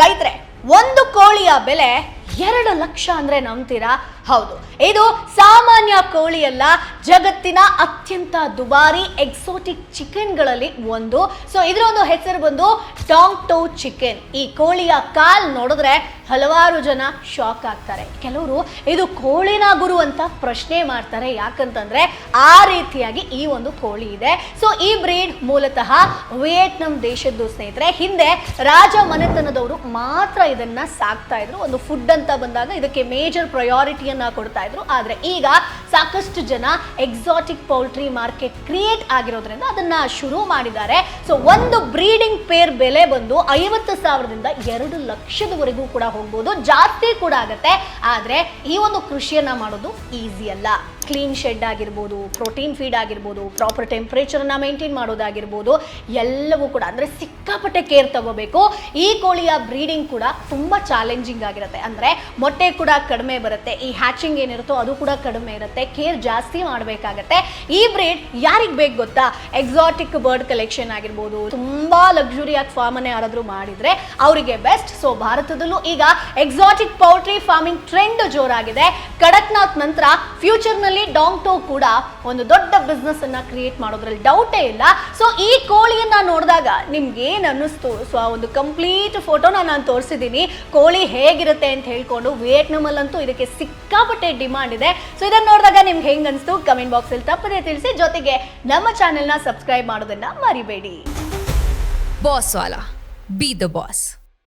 ರೈತರೆ, ಒಂದು ಕೋಳಿಯ ಬೆಲೆ 2 ಲಕ್ಷ ಅಂದ್ರೆ ನಂಬ್ತೀರಾ? ಹೌದು, ಇದು ಸಾಮಾನ್ಯ ಕೋಳಿ ಅಲ್ಲ, ಜಗತ್ತಿನ ಅತ್ಯಂತ ದುಬಾರಿ ಎಕ್ಸೋಟಿಕ್ ಚಿಕನ್ಗಳಲ್ಲಿ ಒಂದು. ಸೊ ಇದರ ಒಂದು ಹೆಸರು ಬಂದು ಡಾಂಗ್ ಟೋ ಚಿಕನ್. ಈ ಕೋಳಿಯ ಕಾಲ್ ನೋಡಿದ್ರೆ ಹಲವಾರು ಜನ ಶಾಕ್ ಆಗ್ತಾರೆ. ಕೆಲವರು ಇದು ಕೋಳಿನ ಗುರು ಅಂತ ಪ್ರಶ್ನೆ ಮಾಡ್ತಾರೆ. ಯಾಕಂತಂದ್ರೆ ಆ ರೀತಿಯಾಗಿ ಈ ಒಂದು ಕೋಳಿ ಇದೆ. ಸೊ ಈ ಬ್ರೀಡ್ ಮೂಲತಃ ವಿಯೆಟ್ನಾಂ ದೇಶದ್ದು ಸ್ನೇಹಿತರೆ. ಹಿಂದೆ ರಾಜ ಮನೆತನದವರು ಮಾತ್ರ ಇದನ್ನ ಸಾಕ್ತಾ ಇದ್ರು. ಒಂದು ಫುಡ್ ಅಂತ ಬಂದಾಗ ಇದಕ್ಕೆ ಮೇಜರ್ ಪ್ರಯಾರಿಟಿಯನ್ನ ಕೊಡ್ತಾ ಇದ್ರು. ಆದ್ರೆ ಈಗ ಸಾಕಷ್ಟು ಜನ ಎಕ್ಸಾಟಿಕ್ ಪೌಲ್ಟ್ರಿ ಮಾರ್ಕೆಟ್ ಕ್ರಿಯೇಟ್ ಆಗಿರೋದ್ರಿಂದ ಅದನ್ನ ಶುರು ಮಾಡಿದ್ದಾರೆ. ಸೊ ಒಂದು ಬ್ರೀಡಿಂಗ್ ಪೇರ್ ಬೆಲೆ ಬಂದು 50,000ದಿಂದ 2 ಲಕ್ಷದವರೆಗೂ ಕೂಡ ಹೋಗ್ಬೋದು, ಜಾಸ್ತಿ ಕೂಡ ಆಗತ್ತೆ. ಆದ್ರೆ ಈ ಒಂದು ಕೃಷಿಯನ್ನ ಮಾಡೋದು ಈಸಿ ಅಲ್ಲ. ಕ್ಲೀನ್ ಶೆಡ್ ಆಗಿರ್ಬೋದು, ಪ್ರೋಟೀನ್ ಫೀಡ್ ಆಗಿರ್ಬೋದು, ಪ್ರಾಪರ್ ಟೆಂಪರೇಚರ್ನ ಮೇಂಟೈನ್ ಮಾಡೋದಾಗಿರ್ಬೋದು, ಎಲ್ಲವೂ ಕೂಡ ಅಂದರೆ ಸಿಕ್ಕಾಪಟ್ಟೆ ಕೇರ್ ತಗೋಬೇಕು. ಈ ಕೋಳಿಯ ಬ್ರೀಡಿಂಗ್ ಕೂಡ ತುಂಬ ಚಾಲೆಂಜಿಂಗ್ ಆಗಿರುತ್ತೆ. ಅಂದರೆ ಮೊಟ್ಟೆ ಕೂಡ ಕಡಿಮೆ ಬರುತ್ತೆ, ಈ ಹ್ಯಾಚಿಂಗ್ ಏನಿರುತ್ತೋ ಅದು ಕೂಡ ಕಡಿಮೆ ಇರುತ್ತೆ, ಕೇರ್ ಜಾಸ್ತಿ ಮಾಡಬೇಕಾಗತ್ತೆ. ಈ ಬ್ರೀಡ್ ಯಾರಿಗೆ ಬೇಕು ಗೊತ್ತಾ? ಎಕ್ಸಾಟಿಕ್ ಬರ್ಡ್ ಕಲೆಕ್ಷನ್ ಆಗಿರ್ಬೋದು, ತುಂಬ ಲಕ್ಸುರಿಯಾಗಿ ಫಾರ್ಮನ್ನೇ ಯಾರಾದರೂ ಮಾಡಿದರೆ ಅವರಿಗೆ ಬೆಸ್ಟ್. ಸೊ ಭಾರತದಲ್ಲೂ ಈಗ ಎಕ್ಸಾಟಿಕ್ ಪೌಲ್ಟ್ರಿ ಫಾರ್ಮಿಂಗ್ ಟ್ರೆಂಡ್ ಜೋರಾಗಿದೆ. ಕಡಕ್ನಾಥ್ ನಂತರ ಫ್ಯೂಚರ್ನಲ್ಲಿ ಡಾಂಗ್ ಟೋ ಕೂಡ ಒಂದು ದೊಡ್ಡ ಬಿಸ್ನೆಸ್ ಅನ್ನ ಕ್ರಿಯೇಟ್ ಮಾಡೋದ್ರಲ್ಲಿ ಡೌಟೇ ಇಲ್ಲ. ಸೊ ಈ ಕೋಳಿಯನ್ನ ನೋಡಿದಾಗ ನಿಮ್ಗೆ ಏನ್ ಅನ್ನಿಸ್ತು? ಸೊ ಆ ಒಂದು ಕಂಪ್ಲೀಟ್ ಫೋಟೋನ ನಾನು ತೋರಿಸಿದ್ದೀನಿ. ಕೋಳಿ ಹೇಗಿರುತ್ತೆ ಅಂತ ಹೇಳ್ಕೊಂಡು. ವಿಯೆಟ್ನಾಂ ಅಲ್ಲಂತೂ ಇದಕ್ಕೆ ಸಿಕ್ಕಾಪಟ್ಟೆ ಡಿಮಾಂಡ್ ಇದೆ. ಸೊ ಇದನ್ನ ನೋಡಿದಾಗ ನಿಮ್ಗೆ ಹೆಂಗ್ ಅನಿಸ್ತು ಕಮೆಂಟ್ ಬಾಕ್ಸ್ ಅಲ್ಲಿ ತಪ್ಪದೇ ತಿಳಿಸಿ. ಜೊತೆಗೆ ನಮ್ಮ ಚಾನೆಲ್ನ ಸಬ್ಸ್ಕ್ರೈಬ್ ಮಾಡೋದನ್ನ ಮರಿಬೇಡಿ. Boss Vala, B the boss.